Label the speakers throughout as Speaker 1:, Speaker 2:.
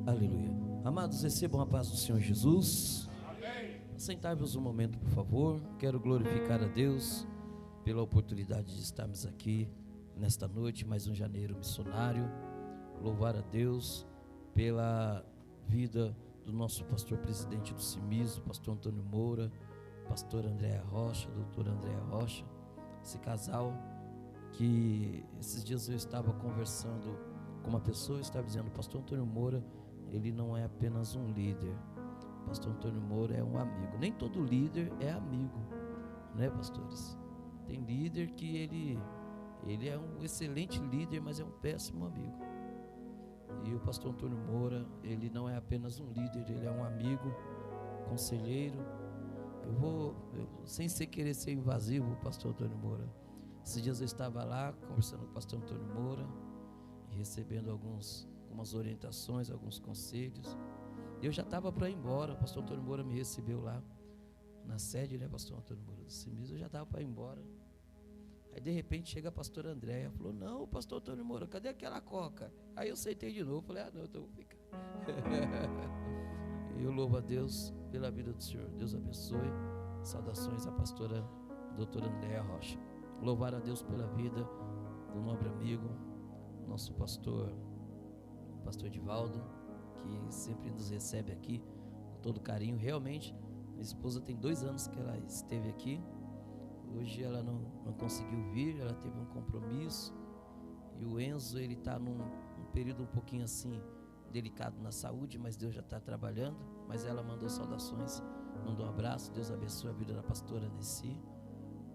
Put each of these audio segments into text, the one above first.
Speaker 1: Aleluia. Amados, recebam a paz do Senhor Jesus. Amém. Sentai-vos um momento, por favor. Quero glorificar a Deus pela oportunidade de estarmos aqui nesta noite, mais um janeiro missionário. Louvar a Deus pela vida do nosso pastor presidente do CIMISO, pastor Antônio Moura, pastor Andréa Rocha, doutora Andréa Rocha. Esse casal que esses dias eu estava conversando com uma pessoa, estava dizendo: pastor Antônio Moura, ele não é apenas um líder, pastor Antônio Moura é um amigo. Nem todo líder é amigo, né, pastores? Tem líder que ele é um excelente líder, mas é um péssimo amigo. E o pastor Antônio Moura, ele não é apenas um líder, ele é um amigo, conselheiro. Sem querer ser invasivo, pastor Antônio Moura, esses dias eu estava lá conversando com o pastor Antônio Moura e recebendo algumas orientações, alguns conselhos. Eu já estava para ir embora, o pastor Antônio Moura me recebeu lá na sede, né, pastor Antônio Moura do CIMISO. Eu já estava para ir embora. Aí de repente chega a pastora Andréa, falou: não, pastor Antônio Moura, cadê aquela coca? Aí eu sentei de novo, falei: não, então eu vou ficar. E eu louvo a Deus pela vida do Senhor. Deus abençoe. Saudações à pastora doutora Andréa Rocha. Louvar a Deus pela vida do nobre amigo, nosso pastor Edivaldo, que sempre nos recebe aqui com todo carinho. Realmente, minha esposa tem 2 anos que ela esteve aqui. Hoje ela não conseguiu vir, ela teve um compromisso. E o Enzo, ele está num período um pouquinho assim delicado na saúde, mas Deus já está trabalhando. Mas ela mandou saudações, mandou um abraço. Deus abençoe a vida da pastora Nessi.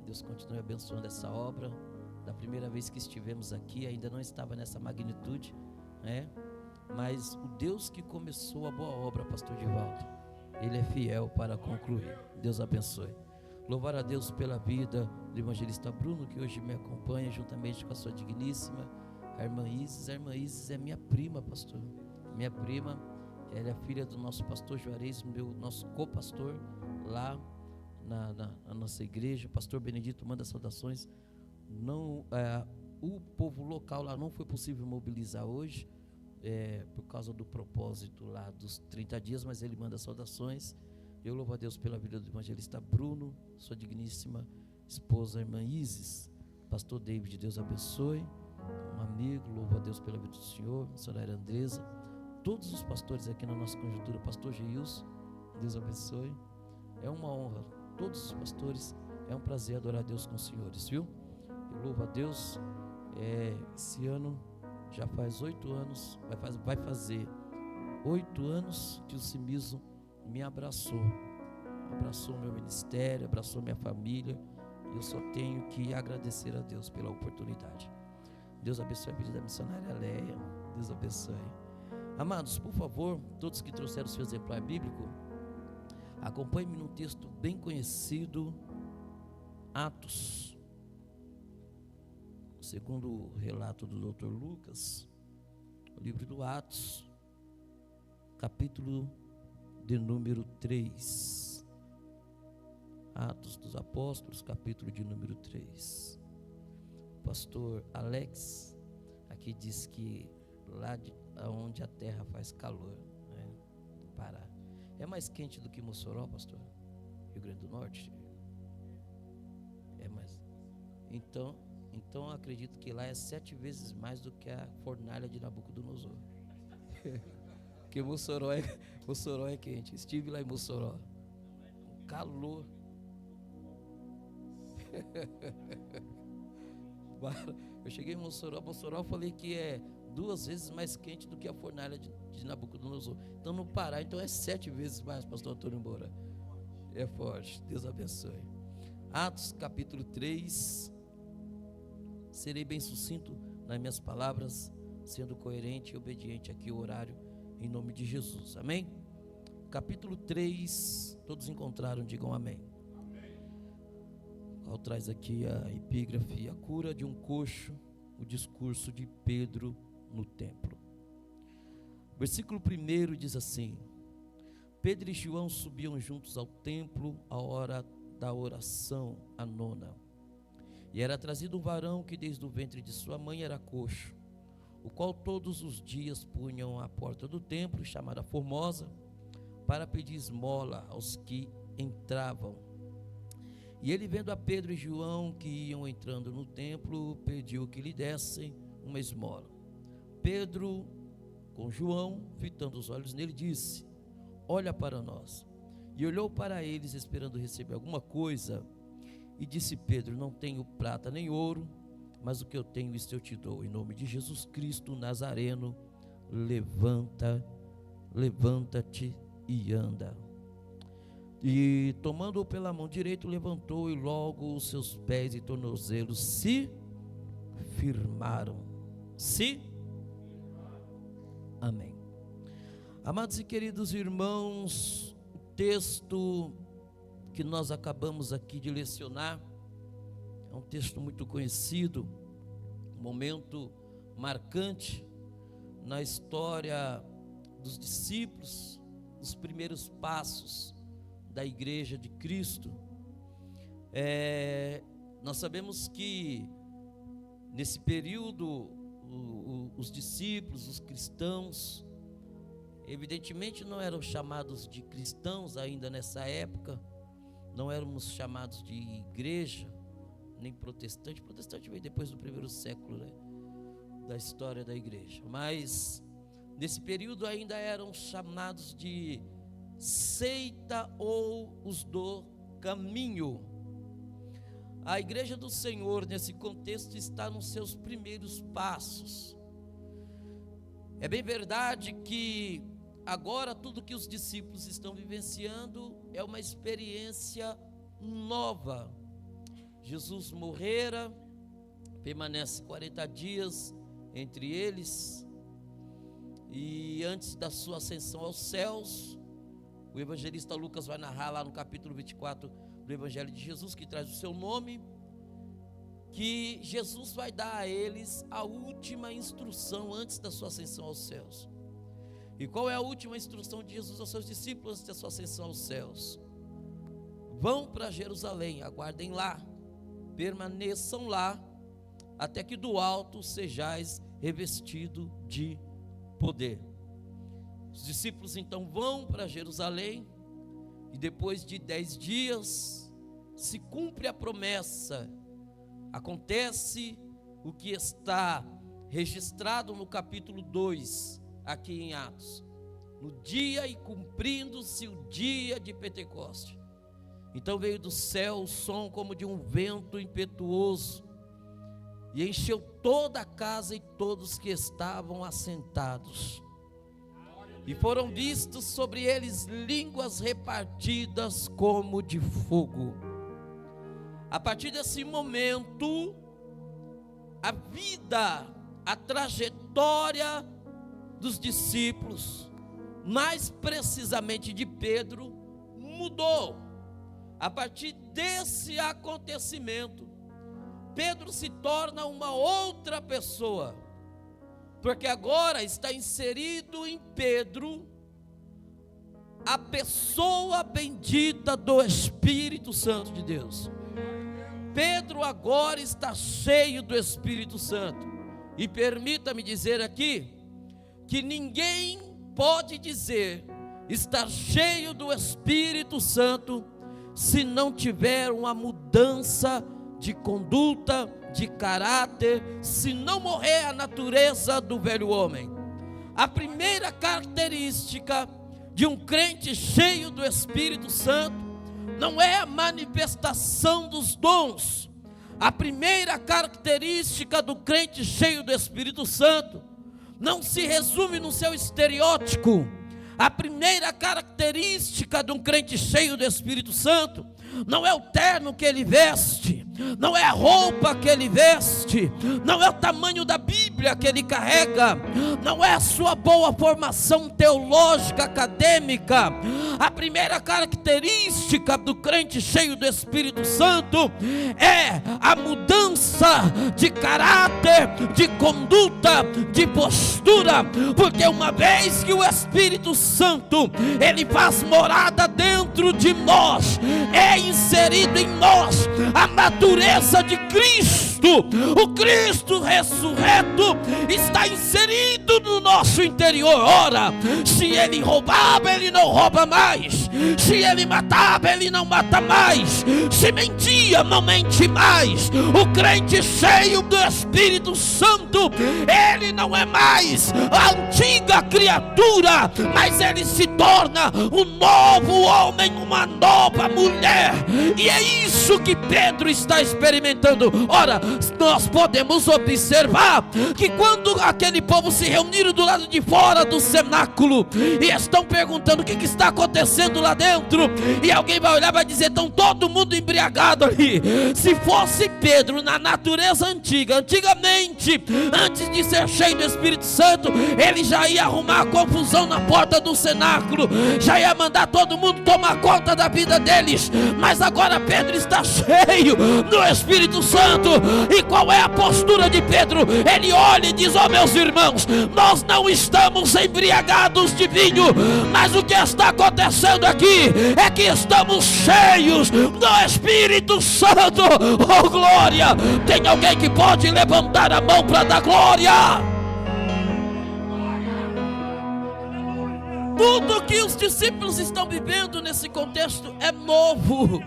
Speaker 1: Deus continue abençoando essa obra. Da primeira vez que estivemos aqui, ainda não estava nessa magnitude, né? Mas o Deus que começou a boa obra, pastor Edivaldo, Ele é fiel para concluir. Deus abençoe. Louvar a Deus pela vida do evangelista Bruno, que hoje me acompanha juntamente com a sua digníssima a irmã Isis. A irmã Isis é minha prima, pastor. Minha prima, ela é filha do nosso pastor Juarez, nosso co-pastor lá na nossa igreja. O pastor Benedito manda saudações. O povo local lá não foi possível mobilizar hoje, por causa do propósito lá dos 30 dias, mas ele manda saudações. Eu louvo a Deus pela vida do evangelista Bruno, sua digníssima esposa, a irmã Isis. Pastor David, Deus abençoe, um amigo. Louvo a Deus pela vida do senhor, missionária Andresa, todos os pastores aqui na nossa conjuntura, pastor Geilson, Deus abençoe. É uma honra, todos os pastores, é um prazer adorar a Deus com os senhores, viu? Eu louvo a Deus. Esse ano já faz 8 anos, vai fazer 8 anos que o CIMISO me abraçou meu ministério, abraçou minha família, e eu só tenho que agradecer a Deus pela oportunidade. Deus abençoe a vida da missionária Leia, Deus abençoe. Amados, por favor, todos que trouxeram o seu exemplar bíblico, acompanhe-me num texto bem conhecido, Atos, segundo o relato do Dr. Lucas, o livro do Atos, capítulo de número 3. Atos dos Apóstolos, capítulo de número 3. O pastor Alex aqui diz que lá onde a terra faz calor, né, no Pará, é mais quente do que Mossoró, pastor? Rio Grande do Norte? É mais. Então acredito que lá é 7 vezes mais do que a fornalha de Nabucodonosor. Porque Mossoró é quente. Estive lá em Mossoró, um calor. Eu cheguei em Mossoró, eu falei que é 2 vezes mais quente do que a fornalha de Nabucodonosor. Então no Pará, então é 7 vezes mais, pastor Antônio Moura. É forte, Deus abençoe. Atos capítulo 3. Serei bem sucinto nas minhas palavras, sendo coerente e obediente aqui o horário, em nome de Jesus, amém? Capítulo 3, todos encontraram, digam amém. Qual traz aqui a epígrafe: a cura de um coxo, o discurso de Pedro no templo. Versículo 1 diz assim: Pedro e João subiam juntos ao templo à hora da oração, a 9ª. E era trazido um varão que desde o ventre de sua mãe era coxo. o qual todos os dias punham à porta do templo, chamada Formosa, para pedir esmola aos que entravam. E ele, vendo a Pedro e João que iam entrando no templo, pediu que lhe dessem uma esmola. Pedro, com João, fitando os olhos nele, disse: olha para nós. E olhou para eles, esperando receber alguma coisa. E disse Pedro: não tenho prata nem ouro, mas o que eu tenho, isto eu te dou. Em nome de Jesus Cristo Nazareno, levanta-te e anda. E tomando-o pela mão direita, levantou, e logo os seus pés e tornozelos se firmaram. Amém. Amados e queridos irmãos, o texto que nós acabamos aqui de lecionar é um texto muito conhecido, um momento marcante na história dos discípulos, dos primeiros passos da Igreja de Cristo. Nós sabemos que nesse período os discípulos, os cristãos, evidentemente não eram chamados de cristãos ainda nessa época, não éramos chamados de igreja, nem protestante. Protestante veio depois do primeiro século, né, da história da igreja. Mas nesse período ainda eram chamados de seita ou os do caminho. A igreja do Senhor nesse contexto está nos seus primeiros passos. É bem verdade que agora tudo que os discípulos estão vivenciando é uma experiência nova. Jesus morrera, permanece 40 dias entre eles, e antes da sua ascensão aos céus, o evangelista Lucas vai narrar lá no capítulo 24 do Evangelho de Jesus, que traz o seu nome, que Jesus vai dar a eles a última instrução antes da sua ascensão aos céus. E qual é a última instrução de Jesus aos seus discípulos antes da sua ascensão aos céus? Vão para Jerusalém, aguardem lá, permaneçam lá, até que do alto sejais revestido de poder. Os discípulos então vão para Jerusalém, e depois de 10 dias se cumpre a promessa. Acontece o que está registrado no capítulo 2, aqui em Atos. No dia e cumprindo-se o dia de Pentecoste. Então veio do céu o som como de um vento impetuoso, e encheu toda a casa e todos que estavam assentados. E foram vistos sobre eles línguas repartidas como de fogo. A partir desse momento, a vida, a trajetória dos discípulos, mais precisamente de Pedro, mudou. A partir desse acontecimento, Pedro se torna uma outra pessoa, porque agora está inserido em Pedro a pessoa bendita do Espírito Santo de Deus. Pedro agora está cheio do Espírito Santo. E permita-me dizer aqui, que ninguém pode dizer estar cheio do Espírito Santo se não tiver uma mudança de conduta, de caráter, se não morrer a natureza do velho homem. A primeira característica de um crente cheio do Espírito Santo não é a manifestação dos dons. A primeira característica do crente cheio do Espírito Santo não se resume no seu estereótipo. A primeira característica de um crente cheio do Espírito Santo não é o terno que ele veste, não é a roupa que ele veste, não é o tamanho da Bíblia que ele carrega, não é a sua boa formação teológica, acadêmica. A primeira característica do crente cheio do Espírito Santo é a mudança de caráter, de conduta, de postura, porque uma vez que o Espírito Santo, ele faz morada dentro de nós, é inserido em nós a natureza de Cristo, o Cristo ressurreto, está inserido no nosso interior. Ora, se ele roubava, ele não rouba mais. Se ele matava, ele não mata mais. Se mentia, não mente mais. O crente cheio do Espírito Santo, ele não é mais a antiga criatura, mas ele se torna um novo homem, uma nova mulher. E é isso que Pedro está experimentando. Ora, nós podemos observar que quando aquele povo se reuniram do lado de fora do cenáculo e estão perguntando o que está acontecendo lá dentro, e alguém vai olhar e vai dizer: estão todo mundo embriagado ali. Se fosse Pedro na natureza antigamente, antes de ser cheio do Espírito Santo, ele já ia arrumar a confusão na porta do cenáculo, já ia mandar todo mundo tomar conta da vida deles. Mas agora Pedro está cheio do Espírito Santo. E qual é a postura de Pedro? Ele olha e diz: ó, meus irmãos, nós não estamos embriagados de vinho, mas o que está acontecendo aqui é que estamos cheios do Espírito Santo. Oh, glória! Tem alguém que pode levantar a mão para dar glória? Tudo que os discípulos estão vivendo nesse contexto é novo.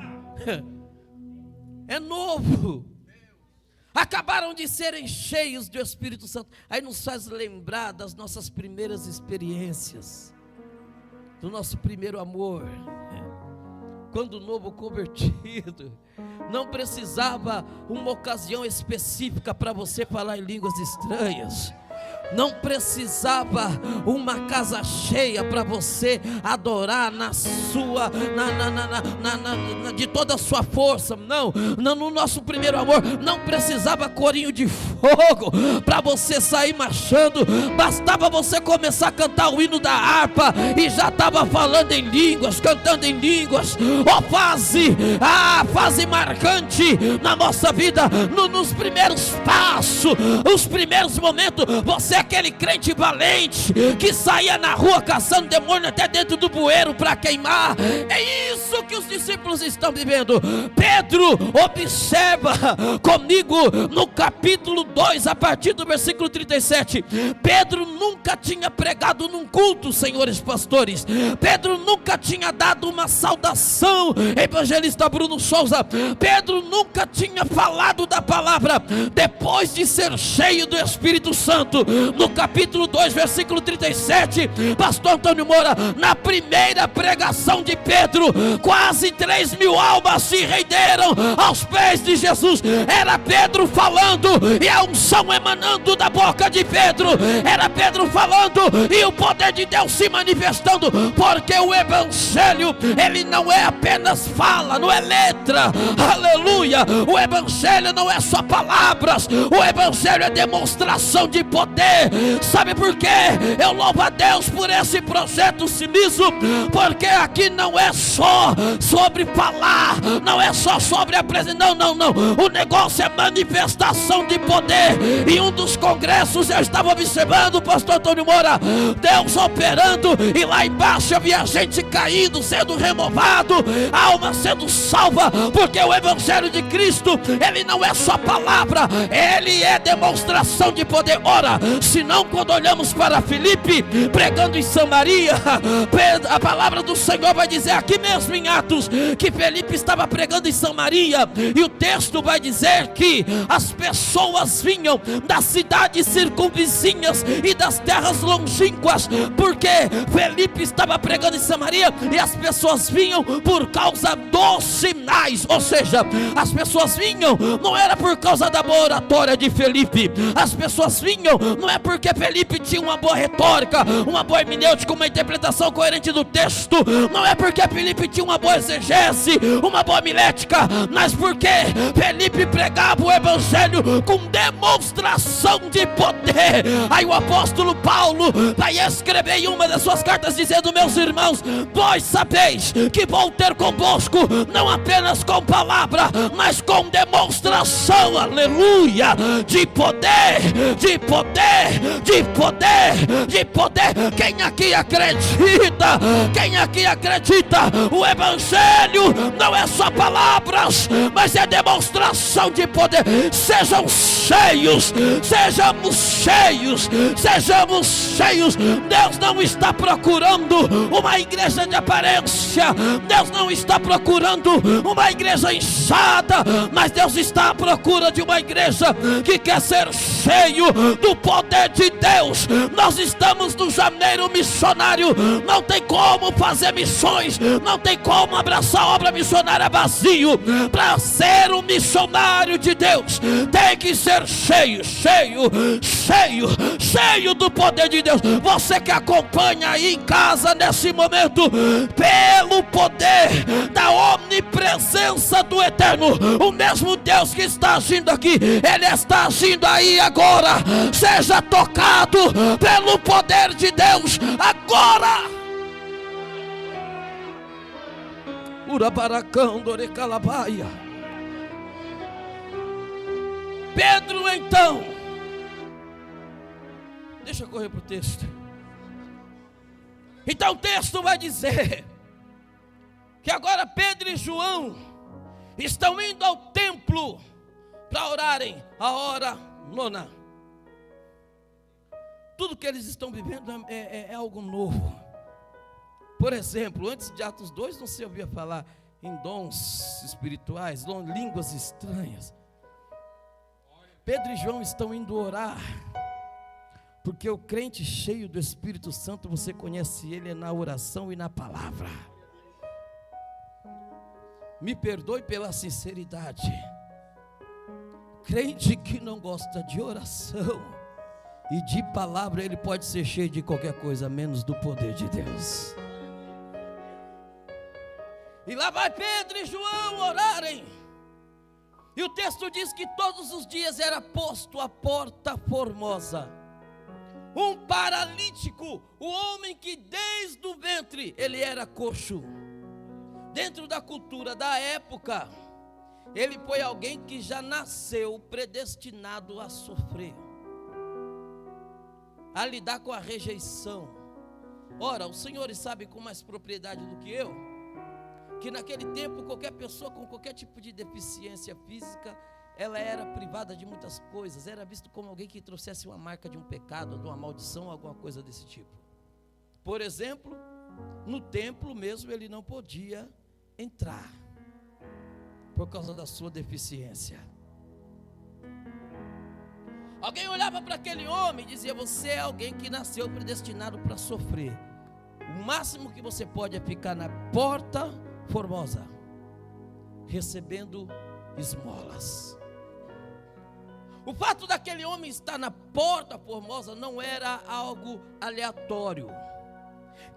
Speaker 1: É novo. Acabaram de serem cheios do Espírito Santo. Aí nos faz lembrar das nossas primeiras experiências, do nosso primeiro amor. Quando novo convertido, não precisava uma ocasião específica para você falar em línguas estranhas. Não precisava uma casa cheia para você adorar de toda a sua força. Não, no nosso primeiro amor não precisava corinho de fogo para você sair marchando. Bastava você começar a cantar o hino da harpa e já estava falando em línguas, cantando em línguas. Fase marcante na nossa vida, nos primeiros passos, os primeiros momentos. Você é aquele crente valente que saía na rua caçando demônio até dentro do bueiro para queimar. É isso que os discípulos estão vivendo. Pedro, observa comigo no capítulo 2, a partir do versículo 37. Pedro nunca tinha pregado num culto, senhores pastores. Pedro nunca tinha dado uma saudação, evangelista Bruno Souza. Pedro nunca tinha falado da palavra. Depois de ser cheio do Espírito Santo, no capítulo 2, versículo 37, pastor Antônio Moura, na primeira pregação de Pedro, quase 3.000 almas se renderam aos pés de Jesus. Era Pedro falando e a unção emanando da boca de Pedro. Era Pedro falando e o poder de Deus se manifestando, porque o evangelho, ele não é apenas fala, não é letra, aleluia. O evangelho não é só palavras, o evangelho é demonstração de poder. Sabe por quê? Eu louvo a Deus por esse projeto Simizo, porque aqui não é só sobre falar, não é só sobre apresentar, não. O negócio é manifestação de poder. Em um dos congressos eu estava observando o pastor Antônio Moura, Deus operando, e lá embaixo havia gente caindo, sendo renovado, alma sendo salva, porque o evangelho de Cristo, ele não é só palavra, ele é demonstração de poder. Ora, se não, quando olhamos para Filipe pregando em Samaria, a palavra do Senhor vai dizer aqui mesmo em Atos que Filipe estava pregando em Samaria, e o texto vai dizer que as pessoas vinham das cidades circunvizinhas e das terras longínquas, porque Filipe estava pregando em Samaria e as pessoas vinham por causa dos sinais. Ou seja, as pessoas vinham não era por causa da boa oratória de Filipe, as pessoas vinham não é porque Filipe tinha uma boa retórica, uma boa hermenêutica, uma interpretação coerente do texto, não é porque Filipe tinha uma boa exegese, uma boa milética, mas porque Filipe pregava o evangelho com demonstração de poder. Aí o apóstolo Paulo vai escrever em uma das suas cartas dizendo: meus irmãos, vós sabeis que vou ter convosco não apenas com palavra, mas com demonstração, aleluia, de poder, de poder, de poder, de poder. Quem aqui acredita? Quem aqui acredita? O evangelho evangelho não é só palavras, mas é demonstração de poder. Sejam cheios, sejamos cheios, sejamos cheios. Deus não está procurando uma igreja de aparência, Deus não está procurando uma igreja inchada, mas Deus está à procura de uma igreja que quer ser cheio do poder de Deus. Nós estamos no janeiro missionário, não tem como fazer missões, não tem como abraçar a obra missionária vazio. Para ser um missionário de Deus, tem que ser cheio, cheio, cheio, cheio do poder de Deus. Você que acompanha aí em casa nesse momento, pelo poder da onipresença do Eterno, o mesmo Deus que está agindo aqui, Ele está agindo aí agora. Seja tocado pelo poder de Deus agora. Urabaracandore-calabaia. Pedro então, deixa eu correr para o texto. Então o texto vai dizer que agora Pedro e João estão indo ao templo para orarem a hora nona. Tudo que eles estão vivendo é algo novo. Por exemplo, antes de Atos 2 não se ouvia falar em dons espirituais, línguas estranhas. Pedro e João estão indo orar, porque o crente cheio do Espírito Santo, você conhece ele na oração e na palavra. Me perdoe pela sinceridade, crente que não gosta de oração e de palavra, ele pode ser cheio de qualquer coisa, menos do poder de Deus. E lá vai Pedro e João orarem. E o texto diz que todos os dias era posto a porta formosa um paralítico, o homem que desde o ventre ele era coxo. Dentro da cultura da época, ele foi alguém que já nasceu predestinado a sofrer, a lidar com a rejeição. Ora, os senhores sabem com mais propriedade do que eu, que naquele tempo qualquer pessoa com qualquer tipo de deficiência física, ela era privada de muitas coisas, era visto como alguém que trouxesse uma marca de um pecado, de uma maldição, alguma coisa desse tipo. Por exemplo, no templo mesmo ele não podia entrar, por causa da sua deficiência. Alguém olhava para aquele homem e dizia: você é alguém que nasceu predestinado para sofrer. O máximo que você pode é ficar na porta formosa, recebendo esmolas. O fato daquele homem estar na porta formosa não era algo aleatório.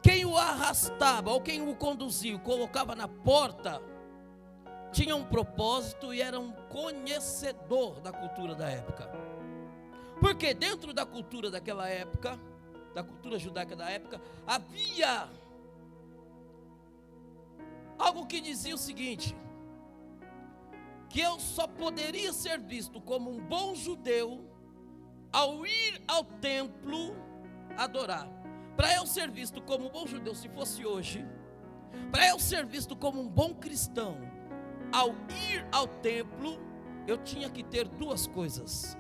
Speaker 1: Quem o arrastava ou quem o conduzia, colocava na porta, tinha um propósito e era um conhecedor da cultura da época. Porque dentro da cultura daquela época, da cultura judaica da época, havia algo que dizia o seguinte: que eu só poderia ser visto como um bom judeu ao ir ao templo adorar. Para eu ser visto como um bom judeu, se fosse hoje, para eu ser visto como um bom cristão, ao ir ao templo, eu tinha que ter duas coisas.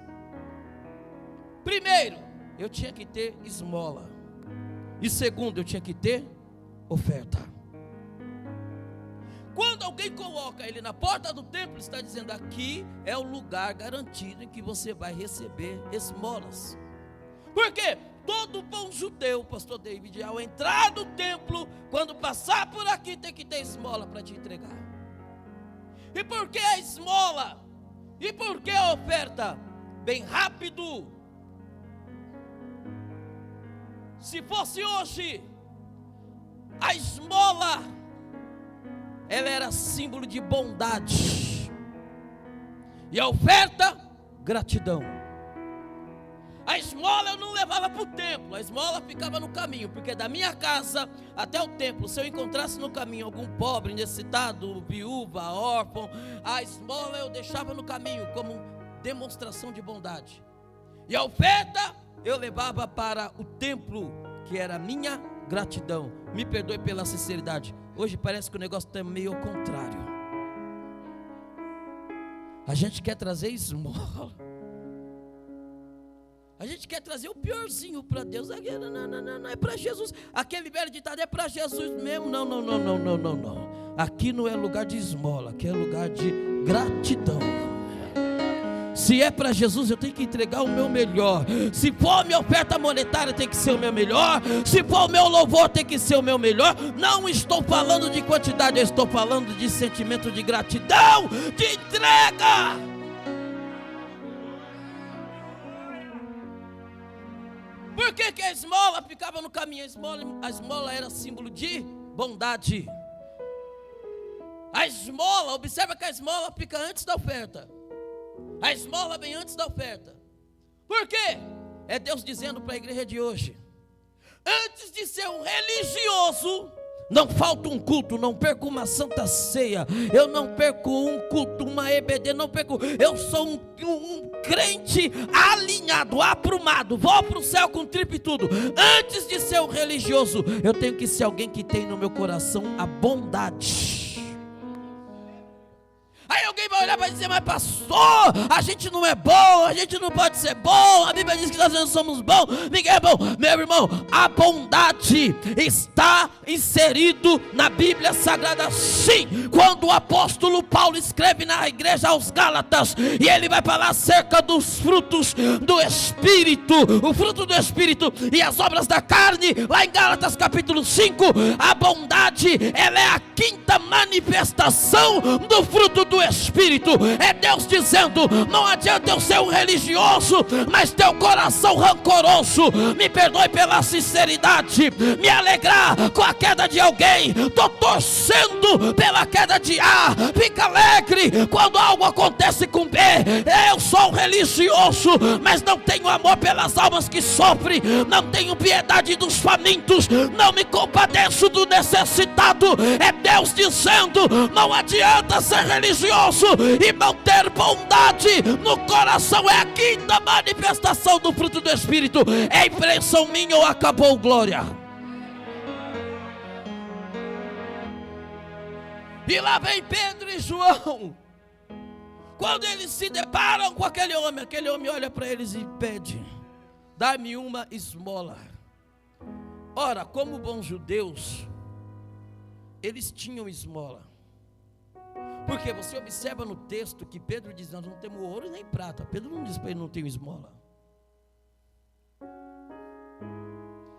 Speaker 1: Primeiro, eu tinha que ter esmola. E segundo, eu tinha que ter oferta. Quando alguém coloca ele na porta do templo, está dizendo: aqui é o lugar garantido em que você vai receber esmolas. Por quê? Todo bom judeu, pastor David, ao entrar no templo, quando passar por aqui, tem que ter esmola para te entregar. E por que a esmola? E por que a oferta? Bem rápido. Se fosse hoje, a esmola, ela era símbolo de bondade, e a oferta, gratidão. A esmola eu não levava para o templo, a esmola ficava no caminho, porque da minha casa até o templo, se eu encontrasse no caminho algum pobre, necessitado, viúva, órfão, a esmola eu deixava no caminho como demonstração de bondade. E a oferta eu levava para o templo, que era a minha gratidão. Me perdoe pela sinceridade. Hoje parece que o negócio está meio ao contrário. A gente quer trazer esmola. A gente quer trazer o piorzinho para Deus. Não é para Jesus. Aquele velho ditado é para Jesus mesmo. Não. Aqui não é lugar de esmola. Aqui é lugar de gratidão. Se é para Jesus, eu tenho que entregar o meu melhor. Se for a minha oferta monetária, tem que ser o meu melhor. Se for o meu louvor, tem que ser o meu melhor. Não estou falando de quantidade, eu estou falando de sentimento de gratidão, de entrega. Por que a esmola ficava no caminho? A esmola era símbolo de bondade. A esmola, observa que a esmola fica antes da oferta. A esmola vem antes da oferta. Por quê? É Deus dizendo para a igreja de hoje: antes de ser um religioso, não falta um culto, não perco uma santa ceia, eu não perco um culto, uma EBD, não perco. Eu sou um crente alinhado, aprumado, vou para o céu com tripa e tudo. Antes de ser um religioso, eu tenho que ser alguém que tem no meu coração a bondade. Aí alguém vai olhar e vai dizer: mas pastor, a gente não é bom, a gente não pode ser bom, a Bíblia diz que nós não somos bons, ninguém é bom. Meu irmão, a bondade está inserido na Bíblia Sagrada, sim. Quando o apóstolo Paulo escreve na igreja aos Gálatas, e ele vai falar acerca dos frutos do Espírito, o fruto do Espírito e as obras da carne, lá em Gálatas capítulo 5, a bondade, ela é a quinta manifestação do fruto do Espírito. É Deus dizendo: não adianta eu ser um religioso, mas ter o coração rancoroso. Me perdoe pela sinceridade. Me alegrar com a queda de alguém, estou torcendo pela queda de A. Fica alegre quando algo acontece com B. Eu sou um religioso, mas não tenho amor pelas almas que sofrem, não tenho piedade dos famintos, não me compadeço do necessitado. É Deus dizendo: não adianta ser religioso e não ter bondade no coração. É a quinta manifestação do fruto do Espírito. É impressão minha ou acabou, glória? E lá vem Pedro e João. Quando eles se deparam com aquele homem olha para eles e pede: dá-me uma esmola. Ora, como bons judeus, eles tinham esmola. Porque você observa no texto que Pedro diz: nós não temos ouro nem prata. Pedro não diz para ele: não tenho esmola.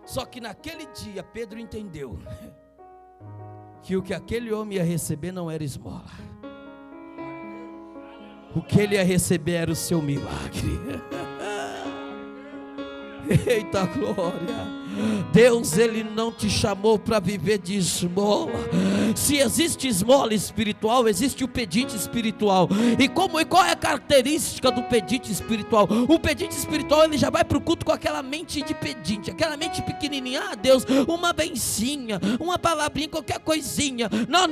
Speaker 1: Só que naquele dia Pedro entendeu que o que aquele homem ia receber não era esmola. O que ele ia receber era o seu milagre. Eita glória! Deus, Ele não te chamou para viver de esmola. Se existe esmola espiritual, existe o pedinte espiritual. E qual é a característica do pedinte espiritual? O pedinte espiritual, ele já vai para o culto com aquela mente de pedinte, aquela mente pequenininha. Ah, Deus, uma bencinha, uma palavrinha, qualquer coisinha. Não.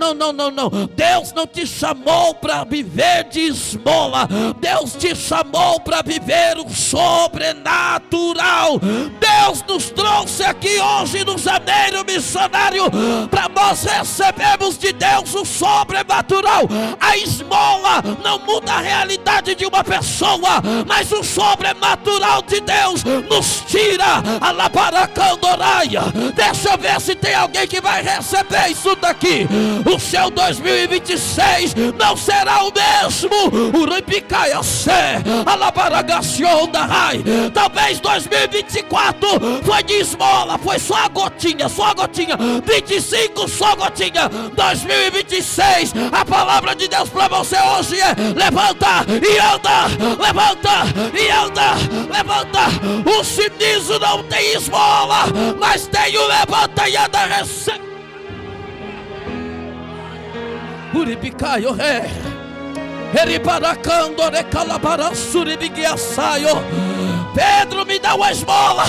Speaker 1: Deus não te chamou para viver de esmola. Deus te chamou para viver o sobrenatural. Deus nos trouxe aqui hoje no Janeiro Missionário para nós recebermos de Deus o sobrenatural. A esmola não muda a realidade de uma pessoa, mas o sobrenatural de Deus nos tira a labaracandoraia. Deixa eu ver se tem alguém que vai receber isso daqui. O seu 2026 não será o mesmo. Uripicaia sé, a labaragação da rai. Talvez 2024 foi de esmola, foi só a gotinha, 25 só a gotinha. 2026, a palavra de Deus para você hoje é: levanta e anda, levanta e anda, levanta. O sinismo não tem esmola, mas tem o levanta e anda, recebe. Uribicaio ré. Pedro, me dá uma esmola.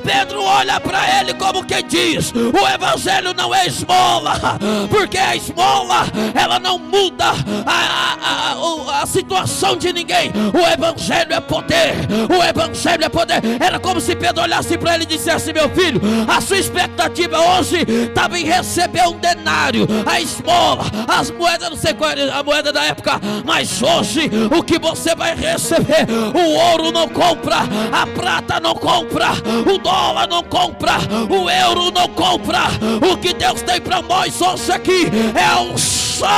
Speaker 1: Pedro olha para ele como quem diz: o evangelho não é esmola, porque a esmola, ela não muda a situação de ninguém. O evangelho é poder, o evangelho é poder. Era como se Pedro olhasse para ele e dissesse: meu filho, a sua expectativa hoje estava em receber um denário, a esmola, as moedas, não sei qual era a moeda da época, mas hoje o que você vai receber, o ouro não compra, a prata não compra, o dólar não compra, o euro não compra. O que Deus tem para nós hoje aqui é um sal.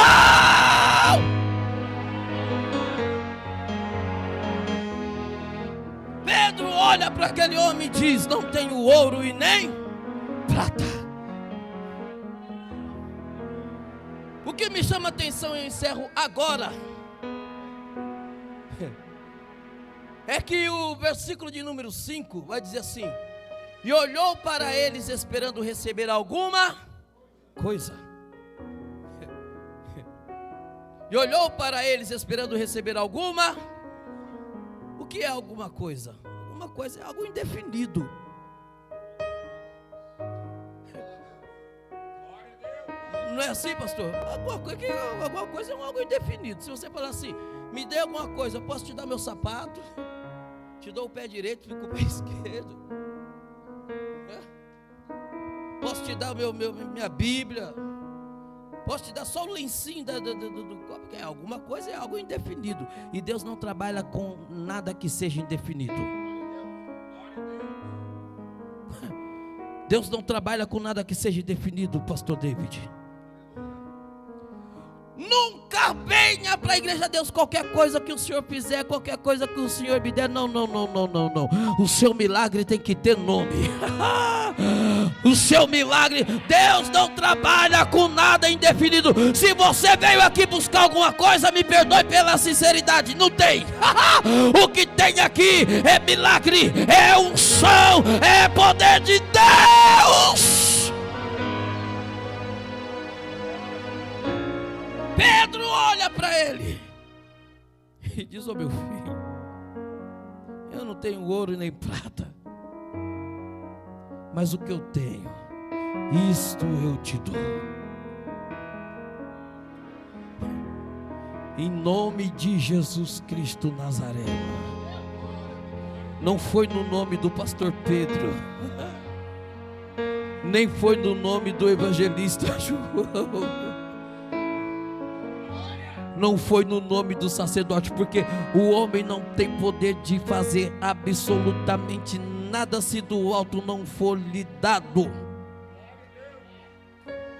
Speaker 1: Pedro olha para aquele homem e diz: não tenho ouro e nem prata. O que me chama a atenção, eu encerro agora, é que o versículo de número 5 vai dizer assim: e olhou para eles esperando receber alguma coisa. E olhou para eles esperando receber alguma. O que é alguma coisa? Alguma coisa é algo indefinido. Não é assim, pastor? Alguma coisa é algo indefinido. Se você falar assim: me dê alguma coisa, eu posso te dar meu sapato, te dou o pé direito, fico com o pé esquerdo, posso te dar minha Bíblia, posso te dar só o lencinho do copo. Que é alguma coisa, é algo indefinido. E Deus não trabalha com nada que seja indefinido. Deus não trabalha com nada que seja indefinido, pastor David. Nunca venha para a igreja, Deus, qualquer coisa que o Senhor fizer, qualquer coisa que o Senhor me der. Não. O seu milagre tem que ter nome. O seu milagre, Deus não trabalha com nada indefinido. Se você veio aqui buscar alguma coisa, me perdoe pela sinceridade, não tem. O que tem aqui é milagre, é unção, é poder de Deus. Pedro olha para ele e diz: ô meu filho, eu não tenho ouro nem prata, mas o que eu tenho, isto eu te dou. Em nome de Jesus Cristo Nazareno. Não foi no nome do pastor Pedro, nem foi no nome do evangelista João, não foi no nome do sacerdote, porque o homem não tem poder de fazer absolutamente nada se do alto não for lhe dado.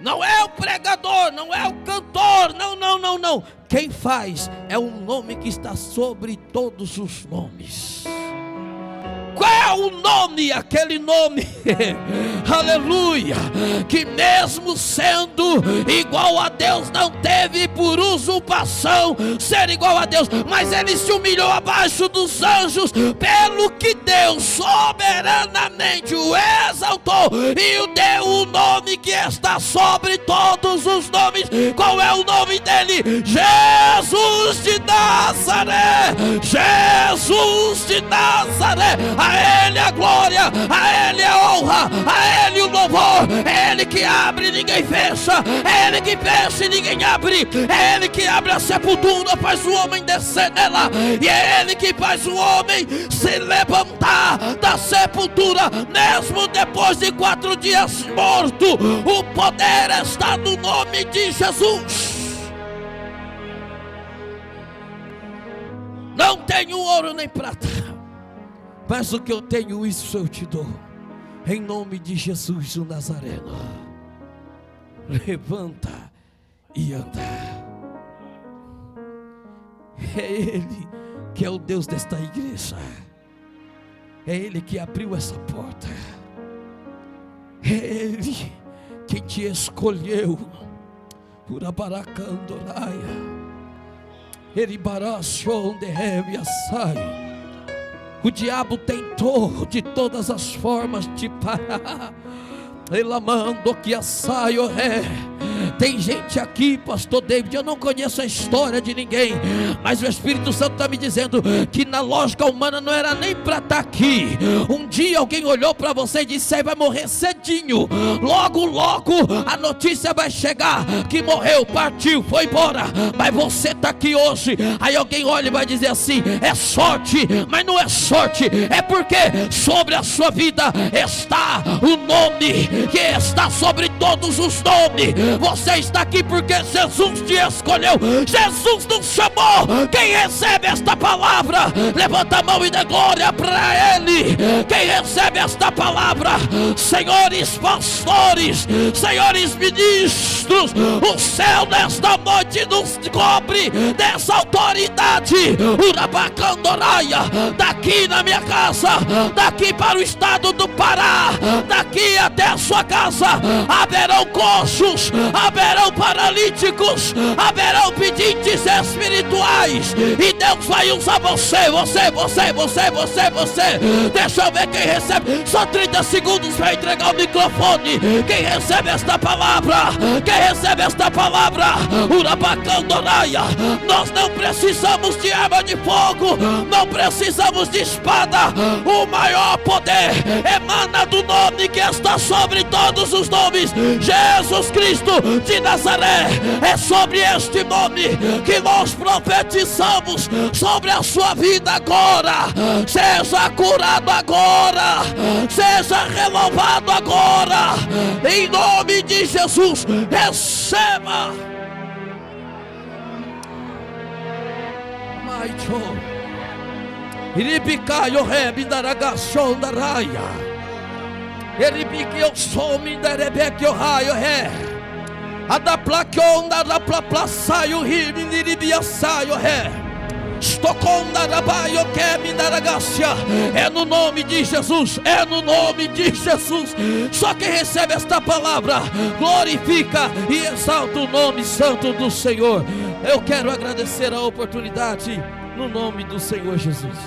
Speaker 1: Não é o pregador, não é o cantor, não. Quem faz é o nome que está sobre todos os nomes. Qual é o nome? Aquele nome, aleluia, que mesmo sendo igual a Deus, não teve por usurpação ser igual a Deus, mas ele se humilhou abaixo dos anjos, pelo que Deus soberanamente o exaltou e o deu o nome que está sobre todos os nomes. Qual é o nome dele? Jesus de Nazaré. Jesus de Nazaré. A ele a glória, a ele a honra, a ele o louvor. É ele que abre e ninguém fecha, é ele que fecha e ninguém abre, é ele que abre a sepultura, faz o homem descer nela, e é ele que faz o homem se levantar da sepultura, mesmo depois de 4 dias morto. O poder está no nome de Jesus. Não tenho ouro nem prata, mas o que eu tenho, isso eu te dou. Em nome de Jesus o Nazareno. Levanta e anda. É Ele que é o Deus desta igreja. É Ele que abriu essa porta. É Ele que te escolheu. Por Abaracandoraia. Ele baraçou onde reve a sai. O diabo tentou de todas as formas te parar. Ele mandou que a saio Tem gente aqui, pastor David, eu não conheço a história de ninguém, mas o Espírito Santo está me dizendo que na lógica humana não era nem para estar aqui. Um dia alguém olhou para você e disse: você vai morrer cedinho, logo logo a notícia vai chegar que morreu, partiu, foi embora, mas você está aqui hoje. Aí alguém olha e vai dizer assim: é sorte, mas não é sorte, é porque sobre a sua vida está o nome que está sobre todos os nomes. Você está aqui porque Jesus te escolheu, Jesus nos chamou. Quem recebe esta palavra, levanta a mão e dê glória para Ele. Quem recebe esta palavra, senhores pastores, senhores ministros, o céu nesta noite nos cobre dessa autoridade. Urabacandoraia, daqui na minha casa, daqui para o estado do Pará, daqui até a sua casa, haverão coxos, haverão paralíticos, haverão pedintes espirituais, e Deus vai usar você. Deixa eu ver quem recebe, só 30 segundos para entregar o microfone. Quem recebe esta palavra, quem recebe esta palavra, Urabacandoraia. Nós não precisamos de arma de fogo, não precisamos de espada. O maior poder emana do nome que está sobre todos os nomes, Jesus Cristo de Nazaré. É sobre este nome que nós profetizamos sobre a sua vida agora. Seja curado agora, seja renovado agora, em nome de Jesus. Receba. Iribicaio rebi daragachon daraia. Eribiquio somi darebequio raio re. Adaplaquion daraplaplasaio rimi niribiasaio re. Estoconda rabaio quemi daragacia. É no nome de Jesus, é no nome de Jesus. Só quem recebe esta palavra glorifica e exalta o nome santo do Senhor. Eu quero agradecer a oportunidade no nome do Senhor Jesus.